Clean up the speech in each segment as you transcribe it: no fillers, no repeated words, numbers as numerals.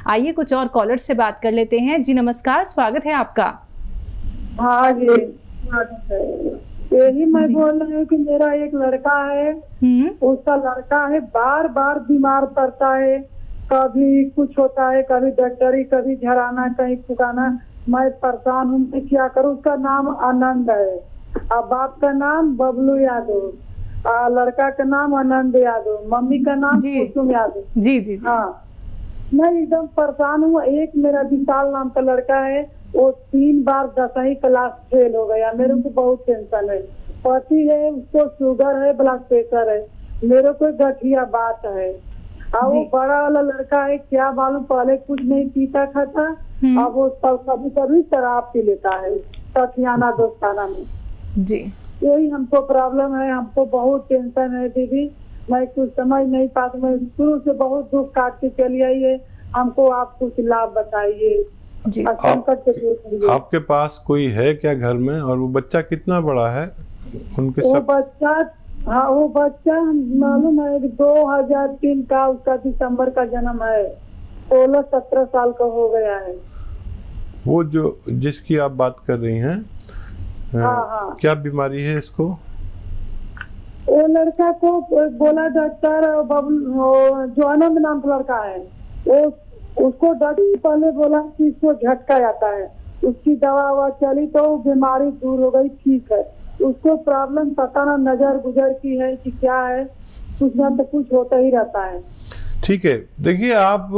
आइए कुछ और कॉलर से बात कर लेते हैं। जी नमस्कार, स्वागत है आपका। हाँ जी, यही मैं बोल रही हूँ कि मेरा एक लड़का है, उसका लड़का है बार बार बीमार पड़ता है, कभी कुछ होता है, कभी डॉक्टरी, कभी झराना, कहीं फुकाना। मैं परेशान हूँ, मैं क्या करूँ। उसका नाम आनंद है, और बाप का नाम बबलू यादव, लड़का का नाम आनंद यादव, मम्मी का नाम कुसुम यादव। जी जी। हाँ, मैं एकदम परेशान हूँ। एक मेरा विशाल नाम का लड़का है, वो 3 बार 10वीं क्लास फेल हो गया। मेरे को बहुत टेंशन है। पति है, उसको शुगर है, ब्लड प्रेशर है, मेरे को गठिया बात है। और वो बड़ा वाला लड़का है, क्या मालूम, पहले कुछ नहीं पीता खाता, अब वो कभी कभी शराब पी लेता है सखियाना दोस्ताना में। जी, यही हमको प्रॉब्लम है, हमको बहुत टेंशन है दीदी। मैं कुछ समझ नहीं पाती, मैं शुरू से बहुत दुख काट के चली आई है। हमको आप कुछ लाभ बताइए। आपके पास कोई है क्या घर में, और वो बच्चा कितना बड़ा है? उनके वो बच्चा, हाँ वो बच्चा मालूम है 2003 का, उसका दिसंबर का जन्म है, 16-17 साल का हो गया है। वो जो जिसकी आप बात कर रही हैं, हाँ। क्या बीमारी है इसको? वो लड़का को बोला डॉक्टर, जो आनंद नाम का लड़का है, वो उसको डॉक्टर पहले बोला कि इसको झटका आता है। उसकी दवा चली तो बीमारी दूर हो गई, ठीक है। उसको प्रॉब्लम पता ना नजर गुजर की है कि क्या है, कुछ ना तो कुछ होता ही रहता है। ठीक है, देखिए आप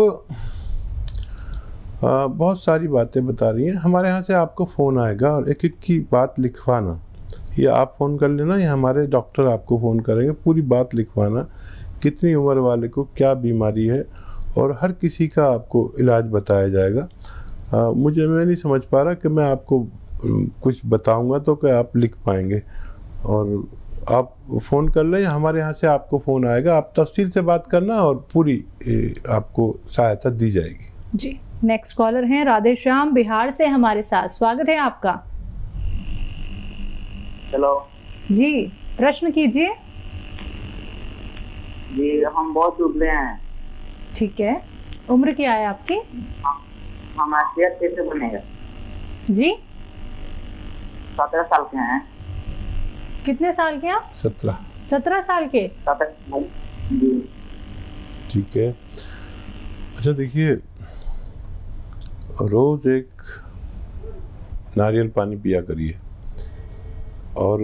बहुत सारी बातें बता रही हैं। हमारे यहाँ से आपको फ़ोन आएगा और एक एक की बात लिखवाना, या आप फ़ोन कर लेना या हमारे डॉक्टर आपको फ़ोन करेंगे। पूरी बात लिखवाना, कितनी उम्र वाले को क्या बीमारी है, और हर किसी का आपको इलाज बताया जाएगा। मैं नहीं समझ पा रहा कि मैं आपको कुछ बताऊंगा तो क्या आप लिख पाएंगे। और आप फ़ोन कर लें, हमारे यहाँ से आपको फ़ोन आएगा, आप तफसील से बात करना और पूरी आपको सहायता दी जाएगी। जी, नेक्स्ट कॉलर हैं राधे श्याम बिहार से हमारे साथ, स्वागत है आपका। हेलो जी, प्रश्न कीजिए। जी, हम बहुत दुबले हैं। ठीक है, उम्र क्या है आपकी? हमारा सेहत कैसे बनेगा? जी, 17 साल के हैं। कितने साल के आप? 17 साल के। 17 जी। ठीक है, अच्छा देखिए, रोज एक नारियल पानी पिया करिए, और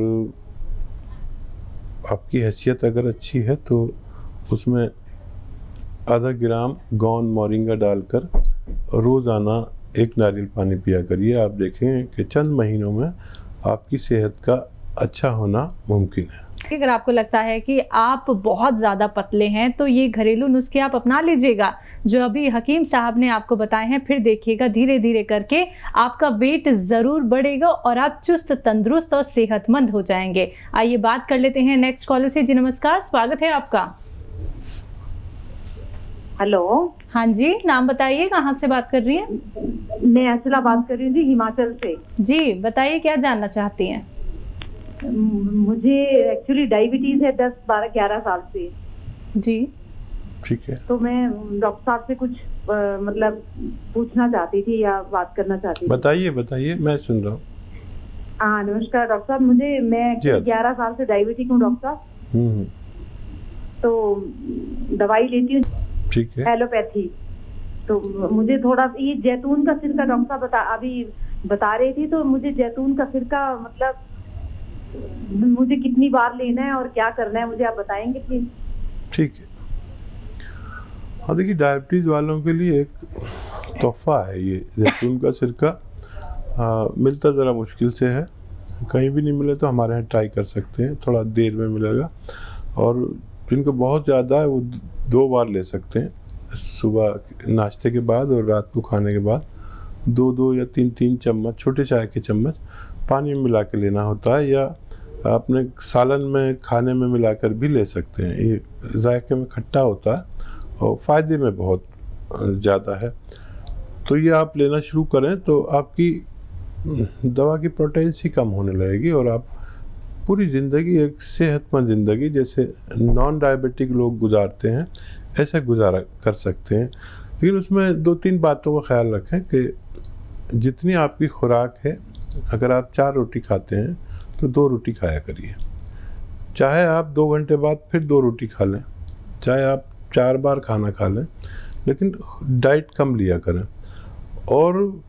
आपकी हैसियत अगर अच्छी है तो उसमें आधा ग्राम गौन मोरिंगा डालकर रोज़ाना एक नारियल पानी पिया करिए। आप देखें कि चंद महीनों में आपकी सेहत का अच्छा होना मुमकिन है। अगर आपको लगता है कि आप बहुत ज़्यादा पतले हैं तो ये घरेलू नुस्खे आप अपना लीजिएगा जो अभी हकीम साहब ने आपको बताए हैं। फिर देखिएगा धीरे धीरे करके आपका वेट ज़रूर बढ़ेगा और आप चुस्त तंदुरुस्त और सेहतमंद हो जाएंगे। आइए बात कर लेते हैं नेक्स्ट कॉलर से। जी नमस्कार, स्वागत है आपका। हेलो। हाँ जी, नाम बताइए, कहाँ से बात कर रही हैं? मैं अर्चला बात कर रही हूँ जी, हिमाचल से। जी बताइए, क्या जानना चाहती हैं? मुझे एक्चुअली डायबिटीज है 10, 12, 11 साल से। जी ठीक है। तो मैं डॉक्टर साहब से कुछ मतलब पूछना चाहती थी या बात करना चाहती थी। बताइए बताइए, मैं सुन रहा हूँ। हाँ नमस्कार डॉक्टर साहब, मैं 11 साल से डायबिटिक हूँ डॉक्टर साहब। तो दवाई लेती हूँ, ठीक है, एलोपैथी। तो मुझे थोड़ा ये जैतून का सिरका डॉक्टर साहब अभी बता रही थी, तो मुझे जैतून का सिरका मतलब मुझे कितनी बार लेना है और क्या करना है, मुझे आप बताएंगे प्लीज? ठीक है। हाँ देखिए, डायबिटीज वालों के लिए एक तोहफा है ये जैतून का सिरका। मिलता ज़रा मुश्किल से है, कहीं भी नहीं मिले तो हमारे यहाँ ट्राई कर सकते हैं, थोड़ा देर में मिलेगा। और जिनको बहुत ज़्यादा है वो 2 बार ले सकते हैं, सुबह नाश्ते के बाद और रात को खाने के बाद 2-2 या 3-3 चम्मच, छोटे चाय के चम्मच पानी में मिला के लेना होता है, या अपने सालन में खाने में मिलाकर भी ले सकते हैं। ये जायके में खट्टा होता है और फ़ायदे में बहुत ज़्यादा है। तो ये आप लेना शुरू करें तो आपकी दवा की पोटेंसी कम होने लगेगी और आप पूरी ज़िंदगी एक सेहतमंद ज़िंदगी जैसे नॉन डायबिटिक लोग गुजारते हैं ऐसा गुजारा कर सकते हैं। लेकिन उसमें 2-3 बातों का ख्याल रखें कि जितनी आपकी खुराक है, अगर आप 4 रोटी खाते हैं तो 2 रोटी खाया करिए। चाहे आप 2 घंटे बाद फिर 2 रोटी खा लें, चाहे आप 4 बार खाना खा लें, लेकिन डाइट कम लिया करें। और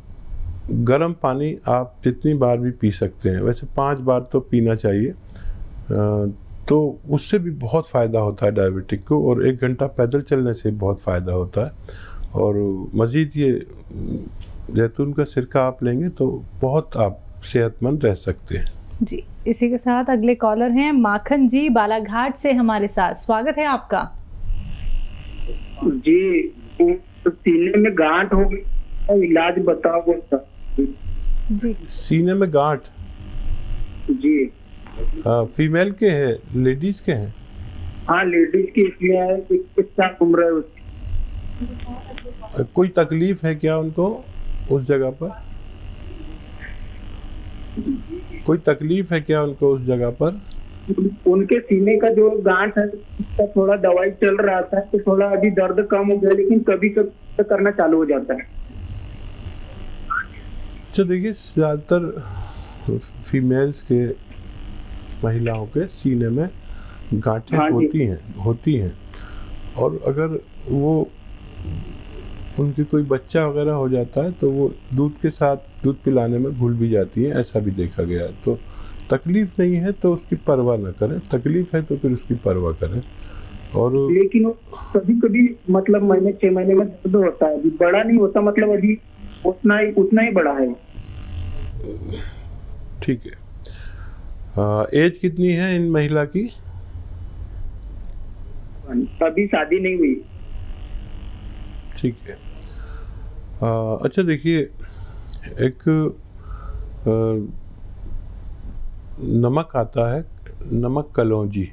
गर्म पानी आप जितनी बार भी पी सकते हैं, वैसे 5 बार तो पीना चाहिए, तो उससे भी बहुत फ़ायदा होता है डायबिटिक को। और 1 घंटा पैदल चलने से बहुत फ़ायदा होता है। और मज़ीद ये जैतून का सिरका आप लेंगे तो बहुत आप सेहतमंद रह सकते हैं। जी, इसी के साथ अगले कॉलर हैं माखन जी बालाघाट से हमारे साथ। स्वागत है आपका। जी, तो सीने में गांठ हो गई, इलाज बताओ। जी, साने में गांठ? जी। फीमेल के हैं, लेडीज के हैं? हाँ, लेडीज की। इसमें 21 साल उम्र है उसकी। कोई तकलीफ है क्या उनको उस जगह पर? कोई तकलीफ है क्या उनको उस जगह पर? उनके सीने का जो गांठ है उसका थोड़ा दवाई चल रहा था, तो थोड़ा अभी दर्द कम हो गया, लेकिन कभी कभी करना चालू हो जाता है। अच्छा, देखिए, ज़्यादातर फीमेल्स के, महिलाओं के सीने में गांठें होती हैं। और अगर वो उनकी कोई बच्चा वगैरह हो जाता है तो वो दूध के साथ दूध पिलाने में भूल भी जाती है, ऐसा भी देखा गया है। तो तकलीफ नहीं है तो उसकी परवाह न करें, तकलीफ है तो फिर उसकी परवाह करें। और लेकिन कभी कभी मतलब महीने 6 महीने में दर्द होता है, अभी बड़ा नहीं होता, मतलब अभी उतना ही बड़ा है। ठीक है। एज कितनी है इन महिला की? अभी शादी नहीं हुई। ठीक है। अच्छा, देखिए, एक नमक आता है, नमक कलौंजी।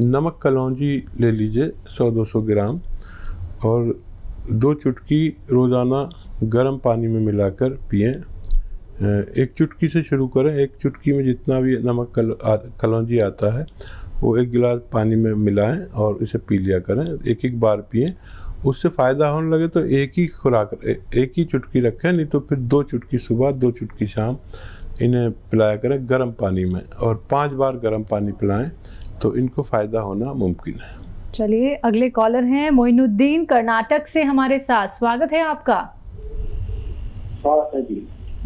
नमक कलौंजी ले लीजिए 100-200 ग्राम, और 2 चुटकी रोज़ाना गर्म पानी में मिलाकर पिएं। 1 चुटकी से शुरू करें। 1 चुटकी में जितना भी नमक कलौंजी आता है वो 1 गिलास पानी में मिलाएं और इसे पी लिया करें। 1-1 बार पिएं। उससे फ़ायदा होने लगे तो एक ही चुटकी रखें, नहीं तो फिर 2 चुटकी सुबह, 2 चुटकी शाम इन्हें पिलाया करें गर्म पानी में, और 5 बार गर्म पानी पिलाएं तो इनको फ़ायदा होना मुमकिन है। चलिए, अगले कॉलर हैं मोइनुद्दीन कर्नाटक से हमारे साथ। स्वागत है आपका।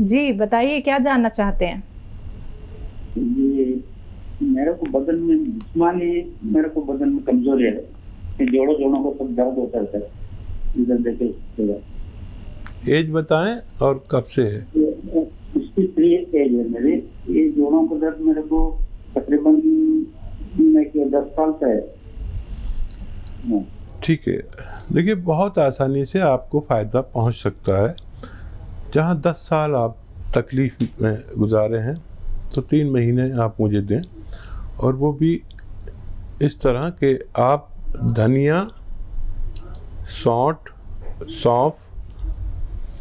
जी, बताइए क्या जानना चाहते हैं? मेरे को बदन में जिस्मानी, मेरे को बदन में कमजोरी है, जोड़ों को सब दर्द होता है। इधर देखे। एज बताएं और कब से है? 63 एज है मेरी। ये जोड़ों को दर्द मेरे को तकरीबन 10 साल से है। ठीक है। देखिए, बहुत आसानी से आपको फ़ायदा पहुंच सकता है। जहां 10 साल आप तकलीफ़ में गुजारे हैं तो 3 महीने आप मुझे दें, और वो भी इस तरह कि आप धनिया, सौंठ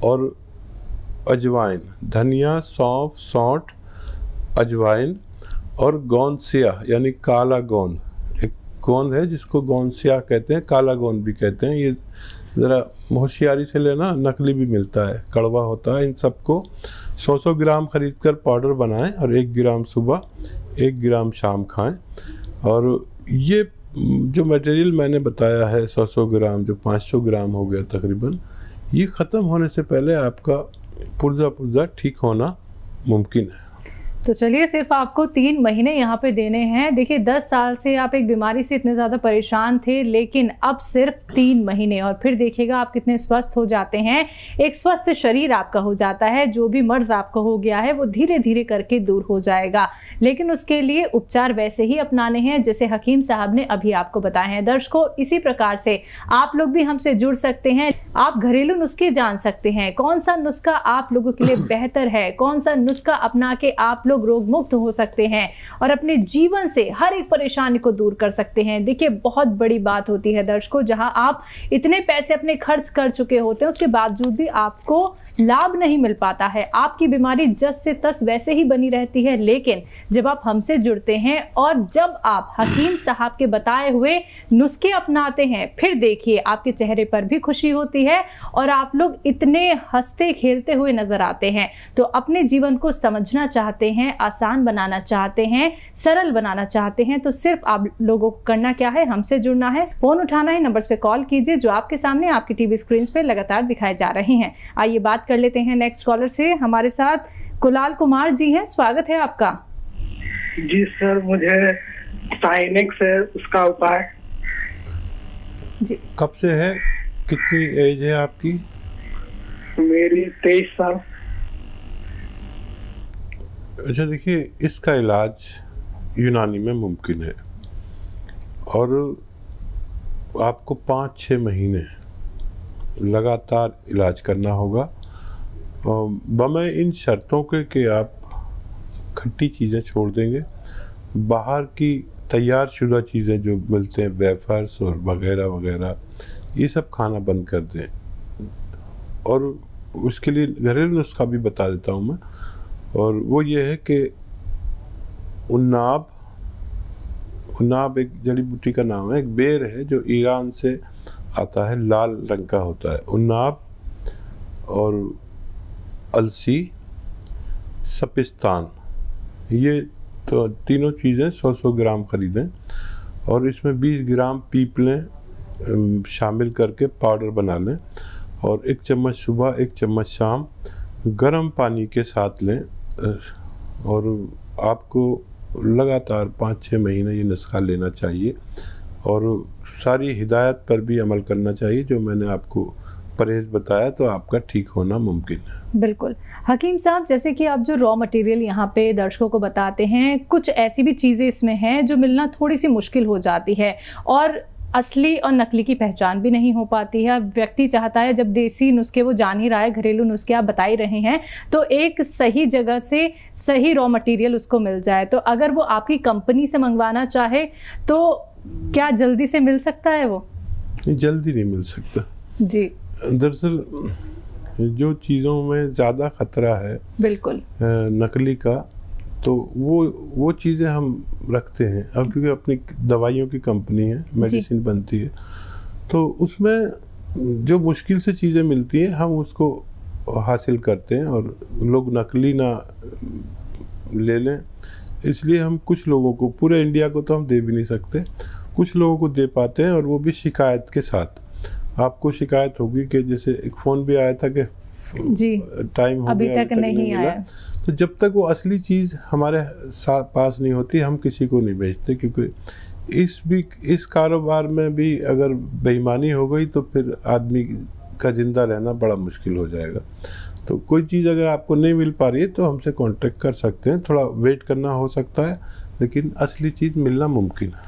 और अजवाइन, धनिया, सौंठ, अजवाइन और गोंद स्याह यानी काला गोंद, एक गोंद है जिसको गोंद स्याह कहते हैं, काला गोंद भी कहते हैं। ये ज़रा होशियारी से लेना, नकली भी मिलता है, कड़वा होता है। इन सबको 100-100 ग्राम खरीद कर पाउडर बनाएं और 1 ग्राम सुबह, 1 ग्राम शाम खाएं। और ये जो मटेरियल मैंने बताया है 100-100 ग्राम, जो 500 ग्राम हो गया तकरीबन, ये ख़त्म होने से पहले आपका पुर्जा ठीक होना मुमकिन है। तो चलिए, सिर्फ आपको 3 महीने यहाँ पे देने हैं। देखिए, 10 साल से आप एक बीमारी से इतने ज़्यादा परेशान थे, लेकिन अब सिर्फ 3 महीने, और फिर देखिएगा आप कितने स्वस्थ हो जाते हैं। एक स्वस्थ शरीर आपका हो जाता है। जो भी मर्ज आपका हो गया है वो धीरे धीरे करके दूर हो जाएगा, लेकिन उसके लिए उपचार वैसे ही अपनाने हैं जैसे हकीम साहब ने अभी आपको बताए हैं। दर्शकों, इसी प्रकार से आप लोग भी हमसे जुड़ सकते हैं। आप घरेलू नुस्खे जान सकते हैं, कौन सा नुस्खा आप लोगों के लिए बेहतर है, कौन सा नुस्खा अपना के आप लोग रोग मुक्त हो सकते हैं और अपने जीवन से हर एक परेशानी को दूर कर सकते हैं। देखिए बहुत बड़ी बात होती है दर्शकों, जहां आप इतने पैसे अपने खर्च कर चुके होते हैं उसके बावजूद भी आपको लाभ नहीं मिल पाता है, आपकी बीमारी जस से तस वैसे ही बनी रहती है। लेकिन जब आप हमसे जुड़ते हैं और जब आप हकीम साहब के बताए हुए नुस्खे अपनाते हैं, फिर देखिए आपके चेहरे पर भी खुशी होती है और आप लोग इतने हंसते खेलते हुए नजर आते हैं। तो अपने जीवन को समझना चाहते हैं, आसान बनाना चाहते हैं, सरल बनाना चाहते हैं, तो सिर्फ आप लोगों को करना क्या है, हमसे जुड़ना है, फोन उठाना है, नंबर्स पे कॉल कीजिए जो आपके सामने आपकी टीवी स्क्रीन पे लगातार दिखाए जा रहे हैं। आइए बात कर लेते हैं नेक्स्ट कॉलर से। हमारे साथ कुलाल कुमार जी हैं, स्वागत है आपका। जी सर, मुझे साइनेक्स है, उसका उपाय जी। कब से है, कितनी एज है आपकी? मेरी 23 साल। अच्छा देखिए, इसका इलाज यूनानी में मुमकिन है और आपको 5-6 महीने लगातार इलाज करना होगा, बमे इन शर्तों के कि आप खट्टी चीज़ें छोड़ देंगे, बाहर की तैयार शुदा चीज़ें जो मिलते हैं वेफर्स और वगैरह वगैरह, ये सब खाना बंद कर दें। और उसके लिए घरेलू नुस्खा भी बता देता हूँ मैं, और वो ये है कि उन्नाब एक जड़ी बूटी का नाम है, एक बेर है जो ईरान से आता है, लाल रंग का होता है। उन्नाब और अलसी, सपिस्तान, ये तो तीनों चीज़ें 100-100 ग्राम खरीदें और इसमें 20 ग्राम पीपलें शामिल करके पाउडर बना लें और 1 चम्मच सुबह 1 चम्मच शाम गर्म पानी के साथ लें। और आपको लगातार 5-6 महीने ये नुस्खा लेना चाहिए और सारी हिदायत पर भी अमल करना चाहिए जो मैंने आपको परहेज बताया, तो आपका ठीक होना मुमकिन है। बिल्कुल हकीम साहब, जैसे कि आप जो रॉ मटेरियल यहाँ पे दर्शकों को बताते हैं, कुछ ऐसी भी चीज़ें इसमें हैं जो मिलना थोड़ी सी मुश्किल हो जाती है और असली और नकली की पहचान भी नहीं हो पाती है। व्यक्ति चाहता है, जब देसी नुस्खे वो जान ही रहा है, घरेलू नुस्खे आप बता ही रहे हैं, तो एक सही जगह से सही रॉ मटेरियल उसको मिल जाए। तो अगर वो आपकी कंपनी से मंगवाना चाहे तो क्या जल्दी से मिल सकता है? वो जल्दी नहीं मिल सकता जी। दरअसल जो चीज़ों में ज़्यादा खतरा है बिल्कुल नकली का, तो वो चीज़ें हम रखते हैं अब, क्योंकि अपनी दवाइयों की कंपनी है, मेडिसिन बनती है, तो उसमें जो मुश्किल से चीज़ें मिलती हैं हम उसको हासिल करते हैं और लोग नकली ना ले लें। इसलिए हम कुछ लोगों को, पूरे इंडिया को तो हम दे भी नहीं सकते, कुछ लोगों को दे पाते हैं और वो भी शिकायत के साथ। आपको शिकायत होगी कि जैसे एक फ़ोन भी आया था कि जी टाइम हो गया, अभी तक नहीं आया। तो जब तक वो असली चीज़ हमारे पास नहीं होती हम किसी को नहीं बेचते, क्योंकि इस कारोबार में भी अगर बेईमानी हो गई तो फिर आदमी का ज़िंदा रहना बड़ा मुश्किल हो जाएगा। तो कोई चीज़ अगर आपको नहीं मिल पा रही है तो हमसे कांटेक्ट कर सकते हैं, थोड़ा वेट करना हो सकता है, लेकिन असली चीज़ मिलना मुमकिन है।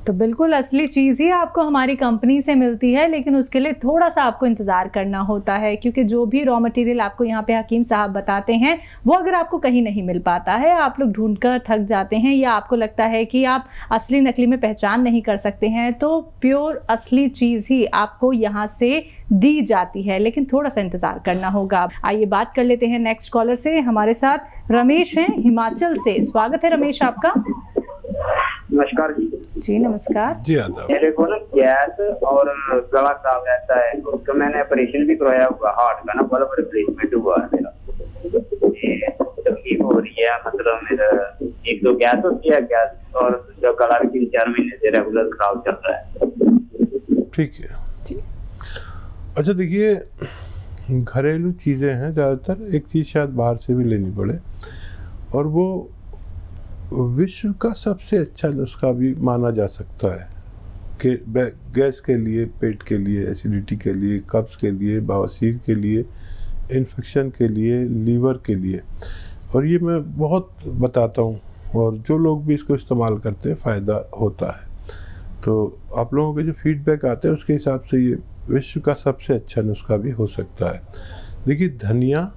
तो बिल्कुल असली चीज़ ही आपको हमारी कंपनी से मिलती है, लेकिन उसके लिए थोड़ा सा आपको इंतज़ार करना होता है, क्योंकि जो भी रॉ मटेरियल आपको यहाँ पे हकीम साहब बताते हैं वो अगर आपको कहीं नहीं मिल पाता है, आप लोग ढूंढकर थक जाते हैं या आपको लगता है कि आप असली नकली में पहचान नहीं कर सकते हैं, तो प्योर असली चीज़ ही आपको यहाँ से दी जाती है, लेकिन थोड़ा सा इंतज़ार करना होगा। आइए बात कर लेते हैं नेक्स्ट कॉलर से। हमारे साथ रमेश हैं हिमाचल से, स्वागत है रमेश आपका। नमस्कार जी नमस्कार जी। आदाब। मेरे को ना गैस और गला खराब रहता है, तो मैंने ऑपरेशन भी करवाया हुआ, हार्ट का ना बल्ब रिप्लेसमेंट हुआ है मेरा, तकलीफ हो रही है, मतलब मेरा एक तो गैस होती है, गैस और जो गला भी 3-4 महीने से रेगुलर खराब चल रहा है। ठीक है। अच्छा देखिए, घरेलू चीज़ें हैं ज़्यादातर, एक चीज़ शायद बाहर से भी लेनी पड़े, और वो विश्व का सबसे अच्छा नुस्खा भी माना जा सकता है कि गैस के लिए, पेट के लिए, एसिडिटी के लिए, कब्ज़ के लिए, बवासीर के लिए, इन्फेक्शन के लिए, लीवर के लिए, और ये मैं बहुत बताता हूँ और जो लोग भी इसको इस्तेमाल करते हैं फ़ायदा होता है। तो आप लोगों के जो फीडबैक आते हैं उसके हिसाब से ये विश्व का सबसे अच्छा नुस्खा भी हो सकता है। देखिए, धनिया,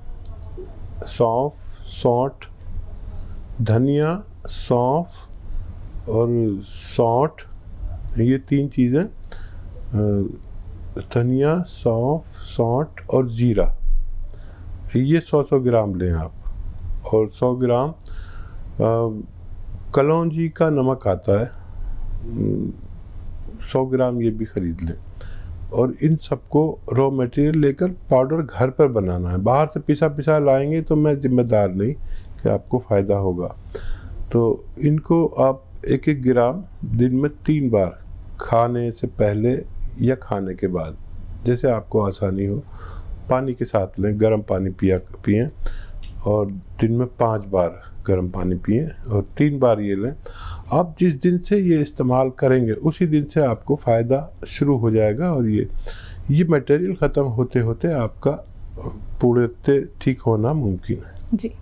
सौंफ, सौंठ, धनिया, सौंफ और सौंठ, ये 3 चीज़ें, धनिया, सौंफ, सौंठ और जीरा, ये 100-100 ग्राम लें आप। और 100 ग्राम कलौंजी का नमक आता है, 100 ग्राम ये भी ख़रीद लें। और इन सबको रॉ मटेरियल लेकर पाउडर घर पर बनाना है। बाहर से पिसा लाएंगे तो मैं जिम्मेदार नहीं कि आपको फ़ायदा होगा। तो इनको आप 1-1 ग्राम दिन में 3 बार, खाने से पहले या खाने के बाद, जैसे आपको आसानी हो, पानी के साथ लें। गर्म पानी पिएं और दिन में 5 बार गर्म पानी पिएं और 3 बार ये लें। आप जिस दिन से ये इस्तेमाल करेंगे उसी दिन से आपको फ़ायदा शुरू हो जाएगा और ये मटेरियल ख़त्म होते होते आपका पूर्णतः ठीक होना मुमकिन है। जी।